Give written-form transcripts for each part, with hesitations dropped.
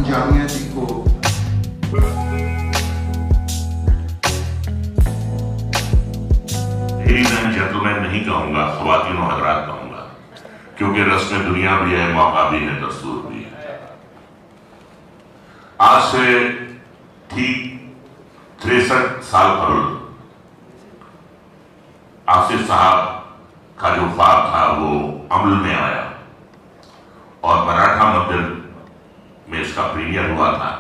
जामिया जी को ladies and gentleman नहीं कहूंगा, ख्वातीन और हज़रात कहूंगा, क्योंकि रस्म दुनिया भी है, मौका भी है, दस्तूर भी है। आज से ठीक 63 साल कबल आसिफ साहब का जो ख्वाब था वो अमल में आया और मराठा मंदिर में इसका प्रीमियर हुआ था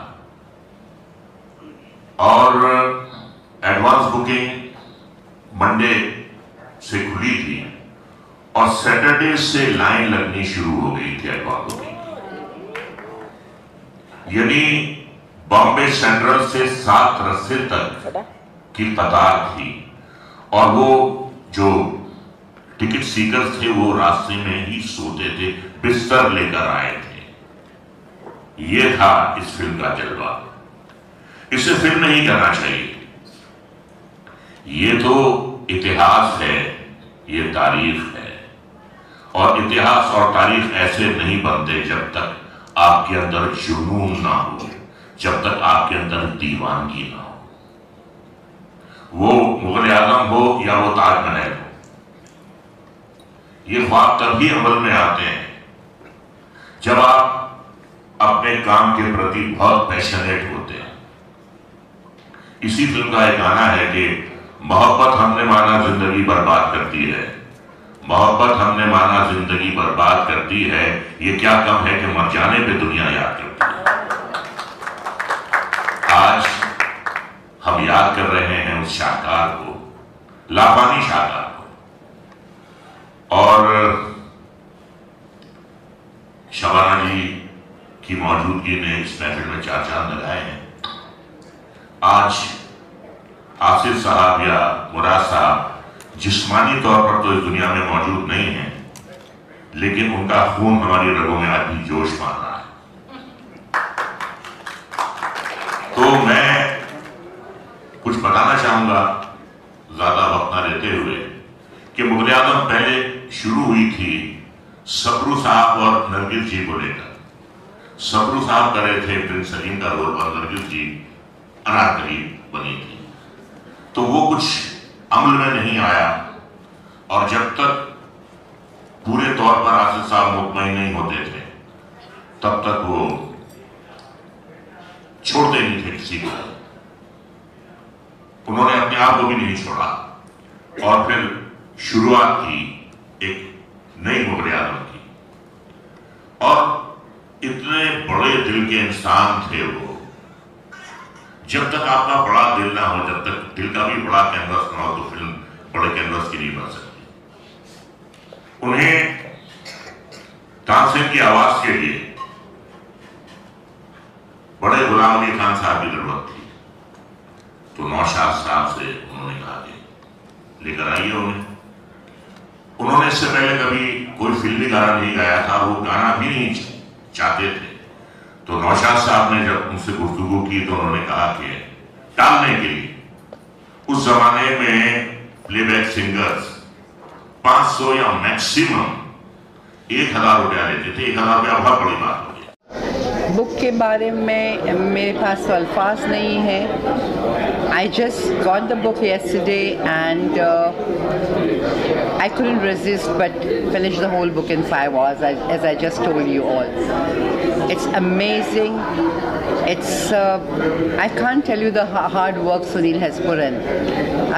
और एडवांस बुकिंग मंडे से खुली थी और सैटरडे से लाइन लगनी शुरू हो गई थी एडवांस बुकिंग की। यानी बॉम्बे सेंट्रल से 7 रस्ते तक की कतार थी और वो जो टिकट सीकर्स थे वो रास्ते में ही सोते थे, बिस्तर लेकर आए थे। ये था इस फिल्म का जलवा। इसे फिल्म नहीं कहना चाहिए, ये तो इतिहास है, ये तारीख है और इतिहास और तारीख ऐसे नहीं बनते जब तक आपके अंदर जुनून ना हो, जब तक आपके अंदर दीवानगी ना हो। वो मुगल आजम हो या वो ताजमहल हो, ये ख्वाब तभी अमल में आते हैं जब आप अपने काम के प्रति बहुत पैशनेट होते हैं। इसी फिल्म का एक गाना है कि मोहब्बत हमने माना जिंदगी बर्बाद करती है, मोहब्बत हमने माना जिंदगी बर्बाद करती है, ये क्या कम है कि मर जाने पे दुनिया याद करती है। आज हम याद कर रहे हैं उस शाहकार को, लाफानी शाहकार को, और शबाना जी की मौजूदगी में इस महफिल में 4 चांद लगाए हैं। आज आसिफ साहब या मुराद साहब जिस्मानी तौर पर तो इस दुनिया में मौजूद नहीं हैं, लेकिन उनका खून हमारी रगों में आज भी जोश मार रहा है। तो मैं कुछ बताना चाहूंगा ज्यादा वक्त ना लेते हुए कि मुगल आजम पहले शुरू हुई थी सबरू साहब और नरगिस जी को लेकर। सबरू साहब कर रहे थे प्रिंस सलीम का रोल और नरगिस जी अनारकली बनी थी। तो वो कुछ अमल में नहीं आया और जब तक पूरे तौर पर आसिफ साहब मुतमईन नहीं होते थे तब तक वो छोड़ते नहीं थे किसी को। उन्होंने अपने आप को भी नहीं छोड़ा और फिर शुरुआत की एक नई मुगल आजम की। और इतने बड़े दिल के इंसान थे वो, जब तक आपका बड़ा दिल ना हो, जब तक दिल का भी बड़ा कैनवस ना हो तो फिल्म बड़े कैनवस की नहीं बन सकती। उन्हें तानसेन की आवाज के लिए बड़े गुलाम अली खान साहब की जरूरत थी, तो नौशाद साहब से उन्होंने कहा कि लेकर आइए उन्हें। उन्होंने इससे पहले कभी कोई फिल्मी गाना नहीं गाया था, वो गाना भी नहीं चाहते थे। तो नौशाद साहब ने जब उनसे गुफ्तगू की तो उन्होंने कहा कि टालने के लिए उस जमाने में प्लेबैक सिंगर्स 500 या मैक्सिमम 1000 रुपया लेते थे। 1000 रुपया बहुत बड़ी बात हो गई। बुक के बारे में मेरे पास अल्फाज नहीं है। I just got the book yesterday and I couldn't resist but finish the whole book in 5 hours, as I just told you all. It's amazing. It's I can't tell you the hard work Sunil has put in.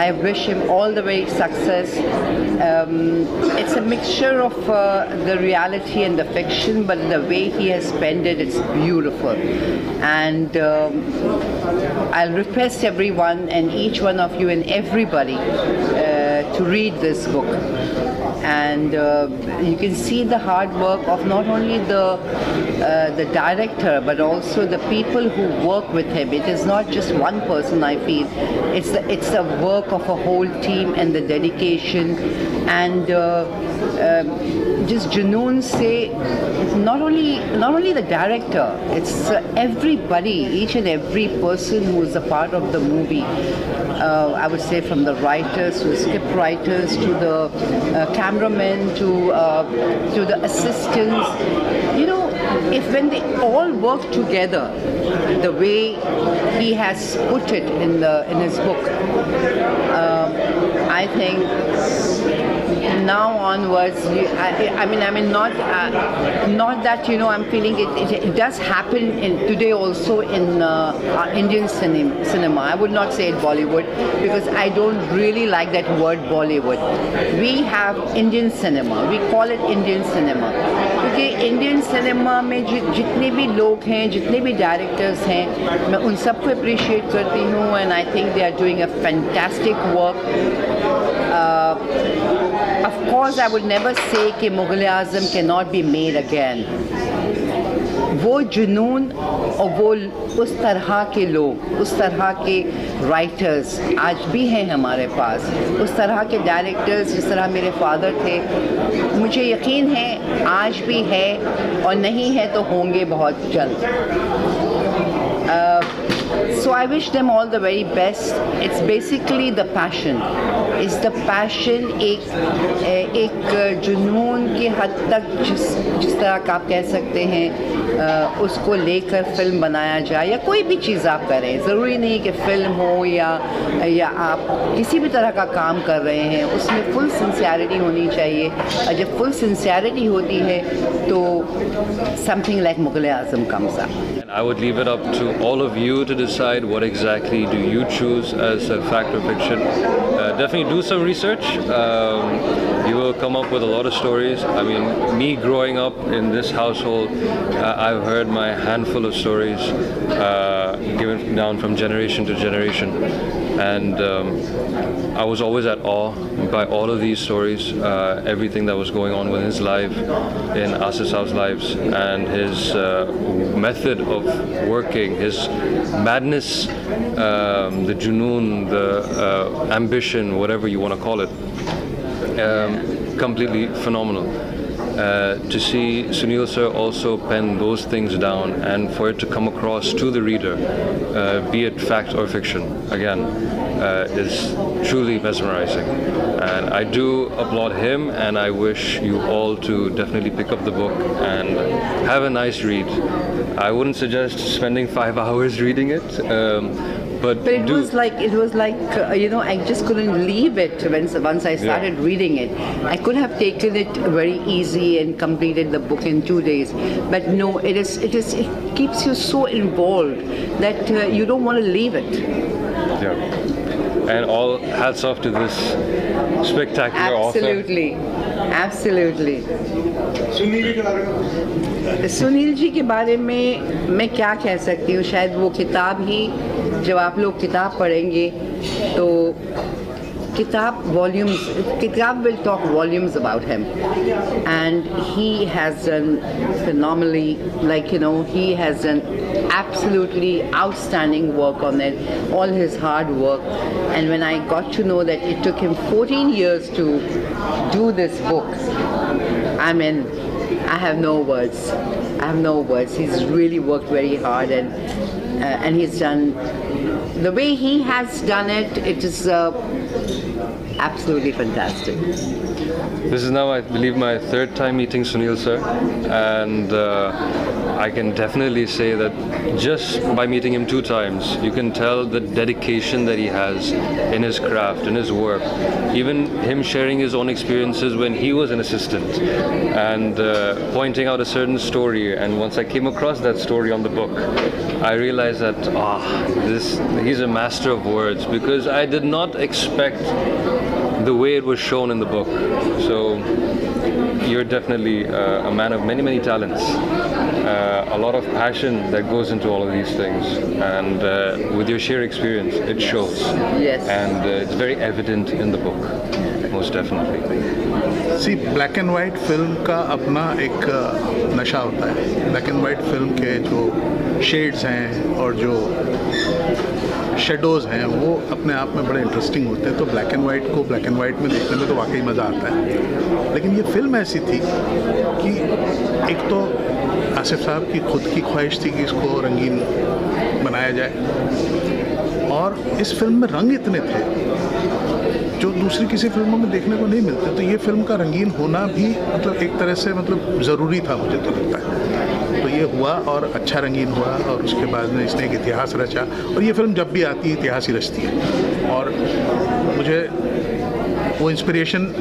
I wish him all the very success. It's a mixture of the reality and the fiction, but the way he has penned it, it's beautiful. And I'll request everyone and each one of you and everybody to read this book. And you can see the hard work of not only the director but also the people who work with him. It is not just one person, I feel. It's the work of a whole team and the dedication and just Junoon say not only the director, it's everybody, each and every person who is a part of the movie. I would say from the writers to the script writers to the cameramen to the assistants. You know, if when they all work together, the way he has put it in his book, I think now onwards, I mean, not that I'm feeling it does happen today also in Indian cinema. I would not say it Bollywood because I don't really like that word Bollywood. We have Indian cinema. We call it Indian cinema. क्योंकि Indian cinema में जितने भी लोग हैं, जितने भी directors हैं, मैं उन सबको अप्रिशिएट करती हूँ and I think they are doing a fantastic work. Of course, I would never say कि Mughal-e-Azam cannot be made again. वो जुनून और वो उस तरह के लोग, उस तरह के राइटर्स आज भी हैं हमारे पास, उस तरह के डायरेक्टर्स जिस तरह मेरे फादर थे, मुझे यकीन है आज भी है और नहीं है तो होंगे बहुत जल्द. So I wish them all the very best. It's basically the passion. It's the passion एक जुनून की हद तक जिस तरह का आप कह सकते हैं उसको लेकर फिल्म बनाया जाए या कोई भी चीज़ आप करें. ज़रूरी नहीं कि फ़िल्म हो या आप किसी भी तरह का काम कर रहे हैं, उसमें फुल सिंसियरिटी होनी चाहिए. और जब फुल सिंसियरिटी होती है तो something like Mughal-e-Azam comes up. I would leave it up to all of you to decide what exactly do you choose as a fact or fiction. Definitely do some research. You will come up with a lot of stories. I mean, me growing up in this household, I've heard my handful of stories given down from generation to generation. And I was always at awe by all of these stories, everything that was going on with his life, in Asif Saab's lives, and his method of working, his madness, the junoon, the ambition, whatever you want to call it, completely phenomenal. To see Sunil sir also pen those things down and for it to come across to the reader, be it fact or fiction, again, is truly mesmerizing. And I do applaud him, and I wish you all to definitely pick up the book and have a nice read. I wouldn't suggest spending 5 hours reading it. But it was like I just couldn't leave it once I started reading it. I could have taken it very easy and completed the book in 2 days, but no, it keeps you so involved that you don't want to leave it. Yeah. And all hats off to this spectacular author. Absolutely. Sunil ji के बारे में मैं क्या कह सकती हूँ, शायद वो किताब ही, जब आप लोग किताब पढ़ेंगे तो किताब will talk volumes about him, and he has done phenomenally, he has done absolutely outstanding work on it, all his hard work. And when I got to know that it took him 14 years to do this book, I mean, I have no words. He's really worked very hard, and he's done the way he has done it. It is absolutely fantastic. This is now, I believe, my third time meeting Sunil sir, and I can definitely say that just by meeting him 2 times, you can tell the dedication that he has in his craft, in his work. Even him sharing his own experiences when he was an assistant and pointing out a certain story. And once I came across that story on the book, I realized that he's a master of words, because I did not expect the way it was shown in the book. So you're definitely a man of many, many talents. A lot of passion that goes into all of these things, and with your sheer experience, it shows. Yes. And it's very evident in the book, most definitely. See, black and white film का अपना एक नशा होता है. Black and white film के जो shades हैं और जो शेडोज़ हैं वो अपने आप में बड़े इंटरेस्टिंग होते हैं. तो ब्लैक एंड वाइट को ब्लैक एंड वाइट में देखने में तो वाकई मज़ा आता है. लेकिन ये फिल्म ऐसी थी कि एक तो आसिफ साहब की खुद की ख्वाहिश थी कि इसको रंगीन बनाया जाए, और इस फिल्म में रंग इतने थे जो दूसरी किसी फिल्मों में देखने को नहीं मिलते। तो ये फिल्म का रंगीन होना भी मतलब एक तरह से मतलब ज़रूरी था, मुझे तो लगता है। तो ये हुआ और अच्छा रंगीन हुआ, और उसके बाद में इसने एक इतिहास रचा, और ये फिल्म जब भी आती है इतिहास ही रचती है। और मुझे वो इंस्पिरेशन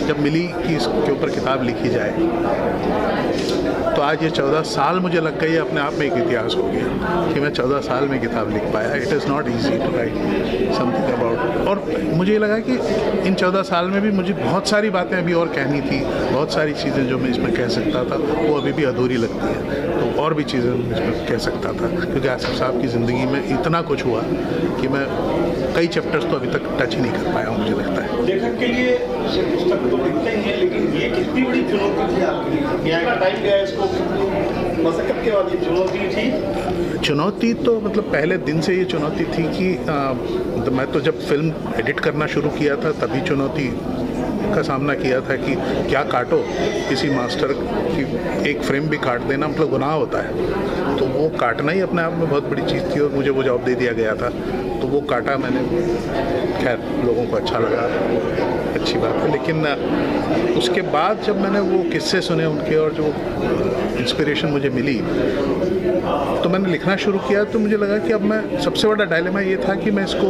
जब मिली कि इसके ऊपर किताब लिखी जाए, तो आज ये 14 साल मुझे लग गई, अपने आप में एक इतिहास हो गया कि मैं 14 साल में किताब लिख पाया। It is not easy to write something about. और मुझे ये लगा कि इन 14 साल में भी मुझे बहुत सारी बातें अभी और कहनी थी, बहुत सारी चीज़ें जो मैं इसमें कह सकता था वो अभी भी अधूरी लगती हैं। तो और भी चीज़ें इसमें कह सकता था, क्योंकि आसिफ साहब की ज़िंदगी में इतना कुछ हुआ कि मैं कई चैप्टर्स तो अभी तक टच ही नहीं कर पाया हूँ, मुझे लगता है। लेखक के लिए पुस्तक तो लिखते ही हैं, लेकिन ये कितनी बड़ी चुनौती थी आपके लिए? यहाँ का टाइम गया, इसको मशक्कत के बाद ये चुनौती थी? चुनौती तो मतलब पहले दिन से ये चुनौती थी कि मैं तो जब फिल्म एडिट करना शुरू किया था तभी चुनौती का सामना किया था कि क्या काटो, किसी मास्टर की एक फ्रेम भी काट देना मतलब गुनाह होता है। तो वो काटना ही अपने आप में बहुत बड़ी चीज़ थी, और मुझे वो जॉब दे दिया गया था, तो वो काटा मैंने। खैर, लोगों को अच्छा लगा, अच्छी बात है। लेकिन उसके बाद जब मैंने वो किस्से सुने उनके और जो इंस्पिरेशन मुझे मिली, तो मैंने लिखना शुरू किया। तो मुझे लगा कि अब मैं, सबसे बड़ा डायलेमा ये था कि मैं इसको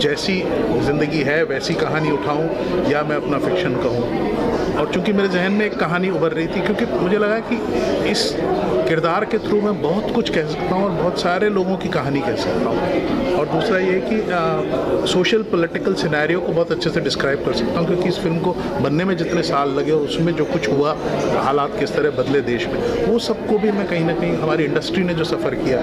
जैसी ज़िंदगी है वैसी कहानी उठाऊं या मैं अपना फिक्शन कहूं। और चूंकि मेरे जहन में एक कहानी उभर रही थी, क्योंकि मुझे लगा कि इस किरदार के थ्रू मैं बहुत कुछ कह सकता हूं और बहुत सारे लोगों की कहानी कह सकता हूं। और दूसरा ये कि सोशल पॉलिटिकल सिनेरियो को बहुत अच्छे से डिस्क्राइब कर सकता हूं, क्योंकि इस फिल्म को बनने में जितने साल लगे और उसमें जो कुछ हुआ, हालात किस तरह बदले देश में, वो सबको भी मैं कहीं ना कहीं, हमारी इंडस्ट्री ने जो सफ़र किया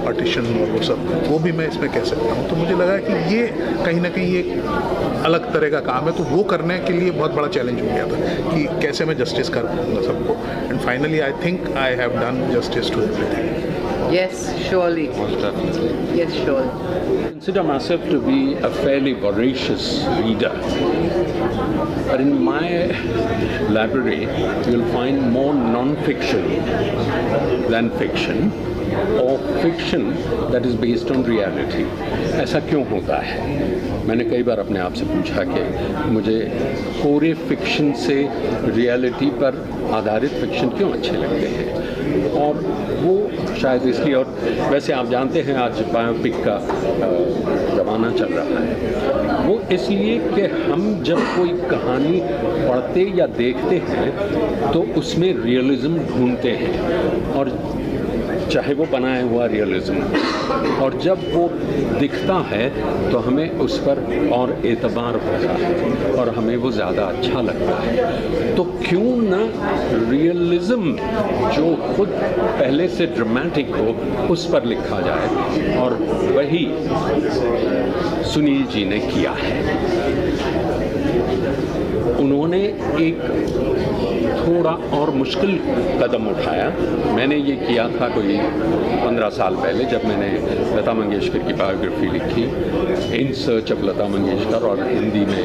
पार्टीशन और वो सब, वो भी मैं इसमें कह सकता हूँ। तो मुझे लगा कि ये कहीं ना कहीं एक अलग तरह का काम है, तो वो करने के लिए बहुत बड़ा चैलेंज हो गया था कि कैसे मैं जस्टिस कर पाऊँगा सबको। And finally I think I have done justice to everything. Yes, surely. Yes, surely. I consider myself to be a fairly voracious reader. But in my library, you'll find more non-fiction than fiction, or fiction that is based on reality. ऐसा क्यों होता है? मैंने कई बार अपने आप से पूछा कि मुझे कोरे फिक्शन से रियलिटी पर आधारित फिक्शन क्यों अच्छे लगते हैं, और वो शायद इसलिए, और वैसे आप जानते हैं आज बायोपिक का ज़माना चल रहा है, वो इसलिए कि हम जब कोई कहानी पढ़ते या देखते हैं तो उसमें रियलिज़म ढूंढते हैं, और चाहे वो बनाया हुआ रियलिज़म, और जब वो दिखता है तो हमें उस पर और एतबार होता है और हमें वो ज़्यादा अच्छा लगता है। तो क्यों ना रियलिज़म जो खुद पहले से ड्रामेटिक हो उस पर लिखा जाए, और वही सुनील जी ने किया है। उन्होंने एक थोड़ा और मुश्किल कदम उठाया। मैंने ये किया था कोई 15 साल पहले, जब मैंने लता मंगेशकर की बायोग्राफी लिखी, in search of Lata Mangeshkar, और हिंदी में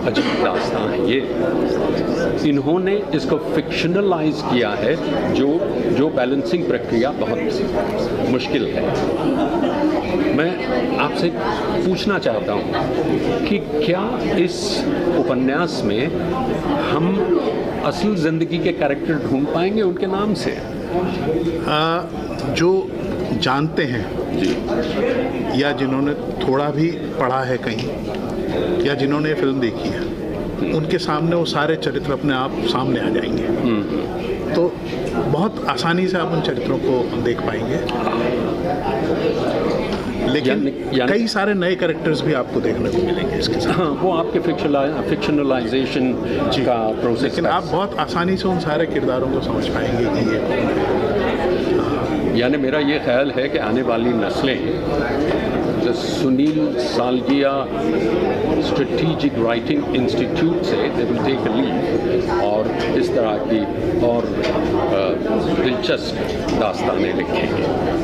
अजीब दास्तां है ये। इन्होंने इसको फिक्शनलाइज किया है, जो बैलेंसिंग प्रक्रिया बहुत मुश्किल है। मैं आपसे पूछना चाहता हूँ कि क्या इस उपन्यास में हम असल ज़िंदगी के कैरेक्टर ढूंढ पाएंगे उनके नाम से? जो जानते हैं जी, या जिन्होंने थोड़ा भी पढ़ा है कहीं, या जिन्होंने फिल्म देखी है, उनके सामने वो सारे चरित्र अपने आप सामने आ जाएंगे। तो बहुत आसानी से आप उन चरित्रों को देख पाएंगे। लेकिन कई सारे नए कैरेक्टर्स भी आपको देखने को मिलेंगे इसके साथ। हाँ, वो आपके फिक्शनलाइजेशन का प्रोसेस। लेकिन आप बहुत आसानी से उन सारे किरदारों को समझ पाएंगे कि ये कौन है। यानी मेरा ये ख्याल है कि आने वाली नस्लें जो Sunil Salgia strategic writing institute से they will take a lead, और इस तरह की और दिलचस्प दास्तानें लिखेंगे।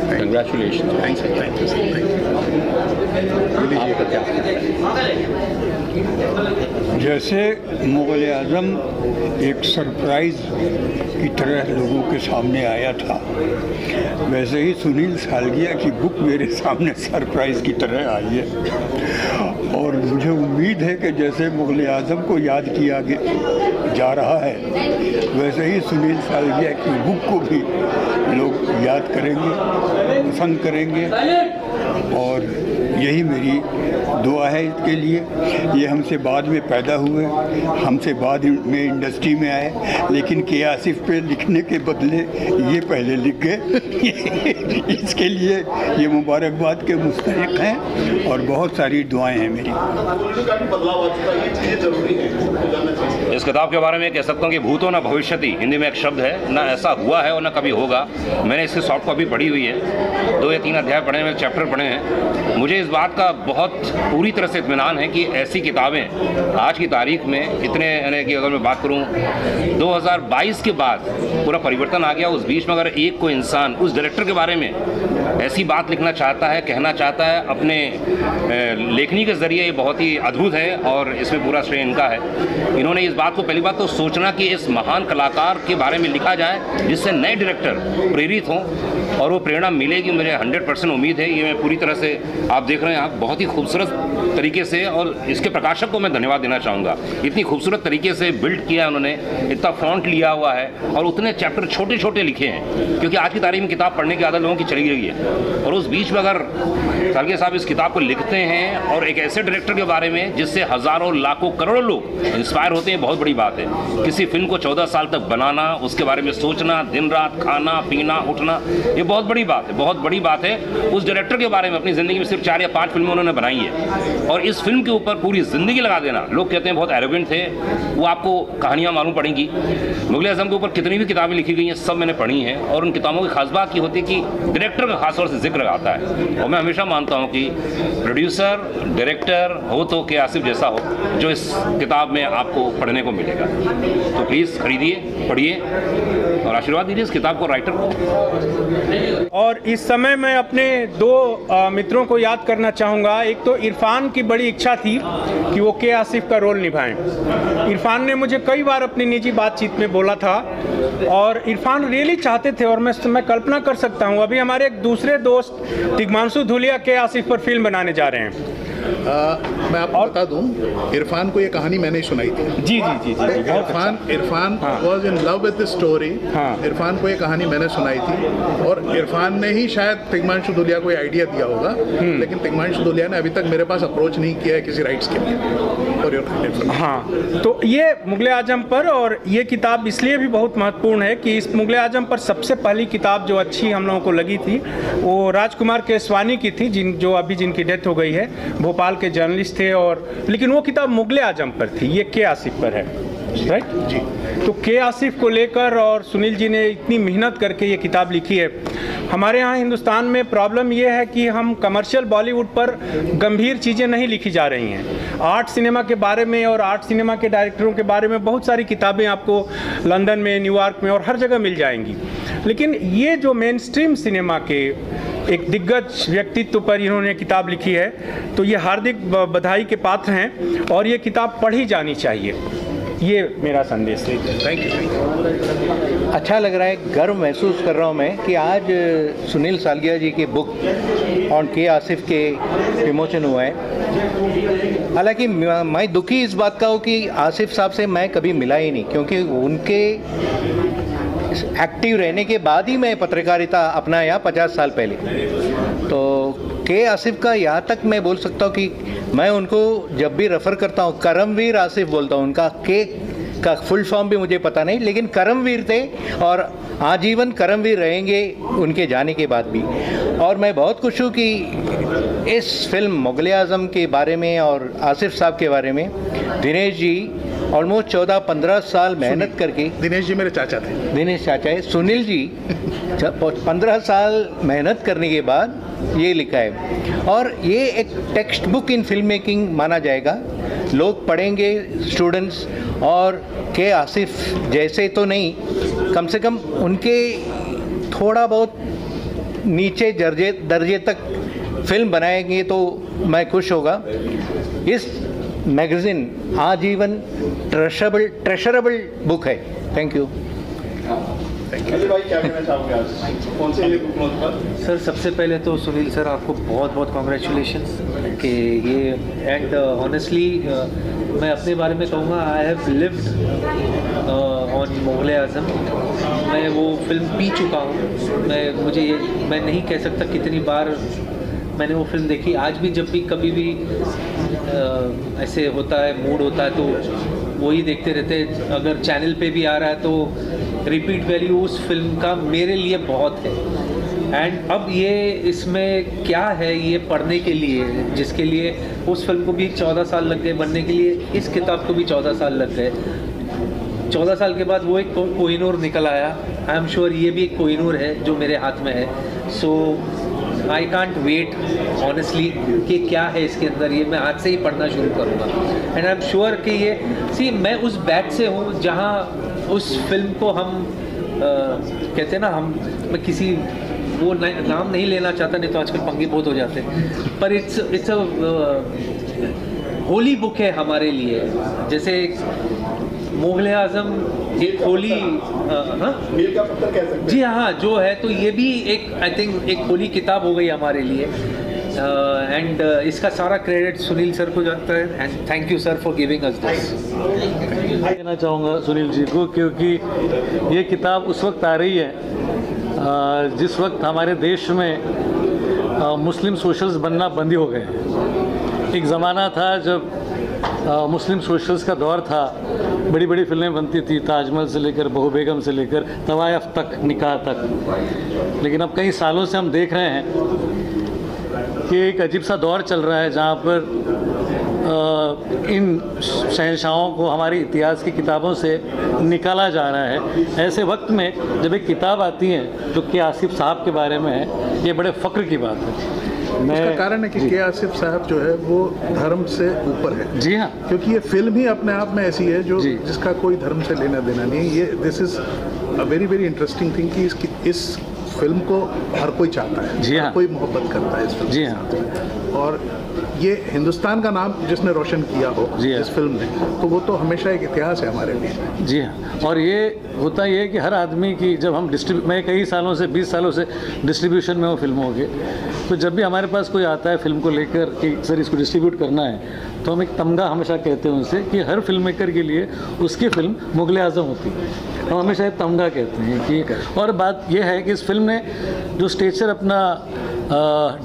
Congratulation. Thank you, thank you, thank you. आपका क्या जैसे मुग़ल आज़म एक सरप्राइज़ की तरह लोगों के सामने आया था, वैसे ही सुनील सालगिया की बुक मेरे सामने सरप्राइज़ की तरह आई है। और मुझे उम्मीद है कि जैसे मुग़ल आज़म को याद किया जा रहा है, वैसे ही सुनील सालगिया की बुक को भी लोग याद करेंगे, पसंद करेंगे। और यही मेरी दुआ है इसके लिए। ये हमसे बाद में पैदा हुए, हमसे बाद में इंडस्ट्री में आए, लेकिन के आसिफ पे लिखने के बदले ये पहले लिख गए। इसके लिए ये मुबारकबाद के मुस्तहिक हैं और बहुत सारी दुआएं हैं मेरी। इस किताब के बारे में कह सकता हूँ कि भूतो न भविष्यति हिंदी में एक शब्द है, ना ऐसा हुआ है और ना कभी होगा। मैंने इसकी सॉफ्ट कॉपी पढ़ी हुई है, 2 या 3 अध्याय पढ़े हैं, चैप्टर पढ़े हैं। मुझे इस बात का बहुत पूरी तरह से इत्मीनान है कि ऐसी किताबें आज की तारीख में इतने, यानी कि अगर मैं बात करूं 2022 के बाद पूरा परिवर्तन आ गया। उस बीच में अगर एक कोई इंसान उस डायरेक्टर के बारे में ऐसी बात लिखना चाहता है, कहना चाहता है अपने लेखनी के ज़रिए, ये बहुत ही अद्भुत है और इसमें पूरा श्रेय इनका है। इन्होंने इस बात को पहली बात तो सोचना कि इस महान कलाकार के बारे में लिखा जाए जिससे नए डायरेक्टर प्रेरित हों, और वो प्रेरणा मिलेगी, मुझे 100% उम्मीद है। ये मैं पूरी तरह से, आप देख रहे हैं, आप बहुत ही खूबसूरत तरीके से, और इसके प्रकाशक को मैं धन्यवाद देना चाहूँगा। इतनी खूबसूरत तरीके से बिल्ड किया है उन्होंने, इतना फॉन्ट लिया हुआ है और उतने चैप्टर छोटे छोटे लिखे हैं, क्योंकि आज की तारीख में किताब पढ़ने की आदत लोगों की चली गई है। और उस बीच में अगर सालगिया साहब इस किताब को लिखते हैं और एक ऐसे डायरेक्टर के बारे में जिससे हज़ारों लाखों करोड़ों लोग इंस्पायर होते हैं, बहुत बड़ी बात है। किसी फिल्म को 14 साल तक बनाना, उसके बारे में सोचना, दिन रात खाना पीना उठना, ये बहुत बड़ी बात है, बहुत बड़ी बात है। उस डायरेक्टर के बारे में अपनी ज़िंदगी में सिर्फ 4 या 5 फिल्में उन्होंने बनाई है, और इस फिल्म के ऊपर पूरी ज़िंदगी लगा देना, लोग कहते हैं बहुत एरोगेंट थे, वो आपको कहानियाँ मालूम पड़ेंगी। मुग़ल आज़म के ऊपर कितनी भी किताबें लिखी गई हैं, सब मैंने पढ़ी हैं, और उन किताबों की खास बात ये होती है कि डायरेक्टर का खासतौर से जिक्र आता है। और मैं हमेशा मानता हूँ कि प्रोड्यूसर डायरेक्टर हो तो के आसिफ जैसा हो, जो इस किताब में आपको पढ़ने को मिलेगा। तो प्लीज़ खरीदिए, पढ़िए और आशीर्वाद दीजिए इस किताब को, राइटर को। और इस समय मैं अपने 2 मित्रों को याद करना चाहूँगा। एक तो इरफान की बड़ी इच्छा थी कि वो के आसिफ का रोल निभाएं। इरफान ने मुझे कई बार अपनी निजी बातचीत में बोला था, और इरफान रियली चाहते थे, और मैं कल्पना कर सकता हूँ अभी हमारे एक दूसरे दोस्त तिग्मांशु धूलिया के आसिफ पर फिल्म बनाने जा रहे हैं। मैं आपको बता दूं, इरफान को ये कहानी मैंने सुनाई थी। जी जी जी जी, Irfan was in love with the story. Irfan को ये कहानी मैंने सुनाई थी, और इरफान ने ही शायद तिग्मांशु धूलिया को ये आइडिया दिया होगा, लेकिन तिग्मांशु धूलिया ने अभी तक मेरे पास अप्रोच नहीं किया है किसी राइट्स के लिए। हाँ, तो ये मुग़ल आज़म पर, और ये किताब इसलिए भी बहुत महत्वपूर्ण है कि इस मुग़ल आज़म पर सबसे पहली किताब जो अच्छी हम लोगों को लगी थी वो राजकुमार केसवानी की थी, जो अभी जिनकी डेथ हो गई है, भोपाल के जर्नलिस्ट थे। और लेकिन वो किताब मुग़ल आज़म पर थी, ये के आसिफ पर है, राइट जी। तो के आसिफ को लेकर और सुनील जी ने इतनी मेहनत करके ये किताब लिखी है। हमारे यहाँ हिंदुस्तान में प्रॉब्लम ये है कि हम कमर्शियल बॉलीवुड पर गंभीर चीज़ें नहीं लिखी जा रही हैं। आर्ट सिनेमा के बारे में और आर्ट सिनेमा के डायरेक्टरों के बारे में बहुत सारी किताबें आपको लंदन में, न्यूयॉर्क में और हर जगह मिल जाएंगी, लेकिन ये जो मेन स्ट्रीम सिनेमा के एक दिग्गज व्यक्तित्व पर इन्होंने किताब लिखी है, तो ये हार्दिक बधाई के पात्र हैं और ये किताब पढ़ी जानी चाहिए। ये मेरा संदेश है। Thank you. अच्छा लग रहा है, गर्व महसूस कर रहा हूँ मैं कि आज सुनील सालगिया जी की बुक ऑन के आसिफ के विमोचन हुआ है। हालांकि मैं दुखी इस बात का हूँ कि आसिफ साहब से मैं कभी मिला ही नहीं, क्योंकि उनके एक्टिव रहने के बाद ही मैं पत्रकारिता अपनाया 50 साल पहले। तो के आसिफ का यहाँ तक मैं बोल सकता हूँ कि मैं उनको जब भी रेफ़र करता हूँ करमवीर आसिफ बोलता हूँ। उनका के का फुल फॉर्म भी मुझे पता नहीं, लेकिन करमवीर थे और आजीवन करमवीर रहेंगे उनके जाने के बाद भी। और मैं बहुत खुश हूँ कि इस फिल्म मुग़ल आज़म के बारे में और आसिफ साहब के बारे में दिनेश जी ऑलमोस्ट 14-15 साल मेहनत करके, दिनेश जी मेरे चाचा थे, दिनेश चाचा है, सुनील जी 15 साल मेहनत करने के बाद ये लिखा है। और ये एक text book in film making माना जाएगा। लोग पढ़ेंगे, स्टूडेंट्स, और के आसिफ जैसे तो नहीं, कम से कम उनके थोड़ा बहुत नीचे दर्जे तक फिल्म बनाएंगे तो मैं खुश होगा। इस मैगज़ीन आजीवन ट्रेशरेबल बुक है। Thank you. अली भाई क्या कहना चाहोगे आज कौन से बुक पर? सर सबसे पहले तो सुनील सर आपको बहुत बहुत कॉन्ग्रेचुलेशंस कि ये एंड ऑनेस्टली मैं अपने बारे में कहूँगा I have lived on Mughal Azam. मैं वो फिल्म पी चुका हूँ। मैं नहीं कह सकता कितनी बार मैंने वो फिल्म देखी। आज भी जब भी कभी भी ऐसे होता है, मूड होता है, तो वही देखते रहते। अगर चैनल पे भी आ रहा है तो रिपीट वैल्यू उस फिल्म का मेरे लिए बहुत है। एंड अब ये इसमें क्या है, ये पढ़ने के लिए, जिसके लिए उस फिल्म को भी 14 साल लग गए बनने के लिए, इस किताब को भी 14 साल लग गए। 14 साल के बाद वो एक कोहिनूर निकल आया। आई एम श्योर ये भी एक कोहिनूर है जो मेरे हाथ में है। सो आई कांट वेट ऑनेस्टली कि क्या है इसके अंदर। ये मैं आज से ही पढ़ना शुरू करूँगा। एंड आई एम श्योर कि मैं उस बैच से हूँ जहाँ उस फिल्म को हम कहते हैं ना, मैं किसी वो नाम नहीं लेना चाहता, नहीं तो आजकल पंगे बहुत हो जाते हैं, पर इट्स अ होली बुक है हमारे लिए। जैसे मुग़ल आज़म एक होली मील का पत्थर कह सकते हैं। जी हाँ, जो है, तो ये भी एक आई थिंक एक होली किताब हो गई हमारे लिए। एंड इसका सारा क्रेडिट सुनील सर को जाता है। And thank you sir for giving us this. कहना चाहूँगा सुनील जी को, क्योंकि ये किताब उस वक्त आ रही है जिस वक्त हमारे देश में मुस्लिम सोशल्स बनना बंद ही हो गए। एक ज़माना था जब मुस्लिम सोशल्स का दौर था, बड़ी बड़ी फिल्में बनती थी, ताजमहल से लेकर बहू बेगम से लेकर तवायफ तक, निकाह तक। लेकिन अब कई सालों से हम देख रहे हैं कि एक अजीब सा दौर चल रहा है जहाँ पर इन शहंशाहों को हमारे इतिहास की किताबों से निकाला जा रहा है। ऐसे वक्त में जब एक किताब आती है जो के आसिफ साहब के बारे में है, ये बड़े फ़ख्र की बात है। इसका कारण है कि के आसिफ साहब जो है वो धर्म से ऊपर है। जी हाँ, क्योंकि ये फिल्म ही अपने आप में ऐसी है जो जिसका कोई धर्म से लेना देना नहीं है। ये this is a very interesting thing कि इस फिल्म को हर कोई चाहता है। जी हाँ, कोई मोहब्बत करता है इस फिल्म। जी हाँ, और ये हिंदुस्तान का नाम जिसने रोशन किया हो इस फिल्म ने, तो वो तो हमेशा एक इतिहास है हमारे लिए। जी हाँ, और ये होता ये है कि हर आदमी की, जब हम मैं कई सालों से 20 सालों से डिस्ट्रीब्यूशन में हूँ फिल्मों के, तो जब भी हमारे पास कोई आता है फिल्म को लेकर कि सर इसको डिस्ट्रीब्यूट करना है, तो हम एक तमगा हमेशा कहते हैं उनसे कि हर फिल्म मेकर के लिए उसकी फिल्म मुग़ल आज़म होती है। हम हमेशा एक तमगा कहते हैं कि, और बात यह है कि इस फिल्म ने जो स्टेचर अपना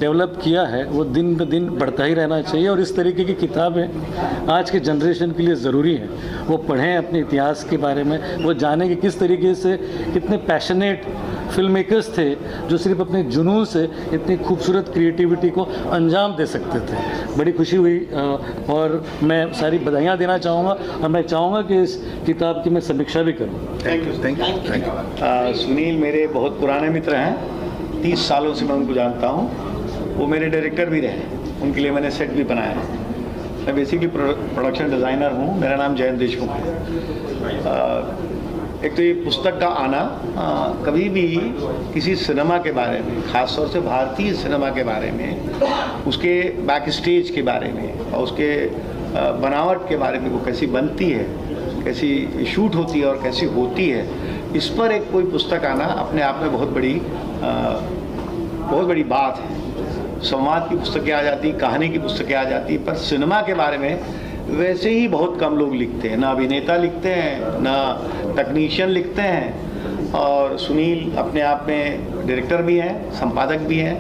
डेवलप किया है वो दिन ब दिन बढ़ता ही रहना चाहिए। और इस तरीके की किताबें आज के जनरेशन के लिए ज़रूरी है। वो पढ़ें अपने इतिहास के बारे में, वो जानें कि किस तरीके से कितने पैशनेट फिल्म मेकर्स थे जो सिर्फ अपने जुनून से इतनी खूबसूरत क्रिएटिविटी को अंजाम दे सकते थे। बड़ी खुशी हुई और मैं सारी बधाइयाँ देना चाहूँगा और मैं चाहूँगा कि इस किताब की मैं समीक्षा भी करूँ। Thank you. सुनील मेरे बहुत पुराने मित्र हैं, 30 सालों से मैं उनको जानता हूँ। वो मेरे डायरेक्टर भी रहे, उनके लिए मैंने सेट भी बनाया है। मैं बेसिकली प्रोडक्शन डिज़ाइनर हूँ। मेरा नाम जयंत देशमुख है। एक तो ये पुस्तक का आना, कभी भी किसी सिनेमा के बारे में, ख़ासतौर से भारतीय सिनेमा के बारे में, उसके बैक स्टेज के बारे में और उसके बनावट के बारे में, वो कैसी बनती है, कैसी शूट होती है और कैसी होती है, इस पर एक कोई पुस्तक आना अपने आप में बहुत बड़ी बात है। संवाद की पुस्तकें आ जाती, कहानी की पुस्तकें आ जाती, पर सिनेमा के बारे में वैसे ही बहुत कम लोग लिखते हैं। ना अभिनेता लिखते हैं, ना टेक्नीशियन लिखते हैं। और सुनील अपने आप में डायरेक्टर भी हैं, संपादक भी हैं,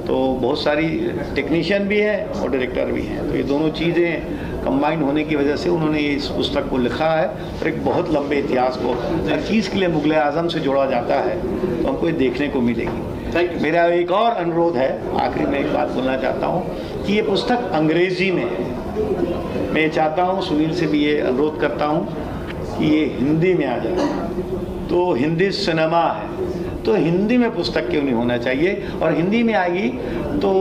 तो बहुत सारी टेक्नीशियन भी हैं और डायरेक्टर भी हैं। तो ये दोनों चीज़ें कंबाइन होने की वजह से उन्होंने इस पुस्तक को लिखा है। और एक बहुत लंबे इतिहास को, हर चीज़ के लिए मुग़ल आज़म से जोड़ा जाता है, तो हमको ये देखने को मिलेगी। मेरा एक और अनुरोध है, आखिरी में एक बात बोलना चाहता हूँ कि ये पुस्तक अंग्रेज़ी में है। मैं चाहता हूँ, सुनील से भी ये अनुरोध करता हूँ कि ये हिंदी में आ जाए। तो हिंदी सिनेमा है, तो हिंदी में पुस्तक क्यों नहीं होना चाहिए, और हिंदी में आएगी तो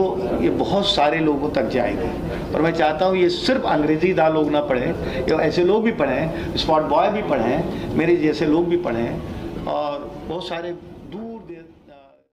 ये बहुत सारे लोगों तक जाएगी। और मैं चाहता हूँ ये सिर्फ अंग्रेजी दार लोग ना पढ़ें, या ऐसे लोग भी पढ़ें, स्पॉट बॉय भी पढ़ें, मेरे जैसे लोग भी पढ़ें, और बहुत सारे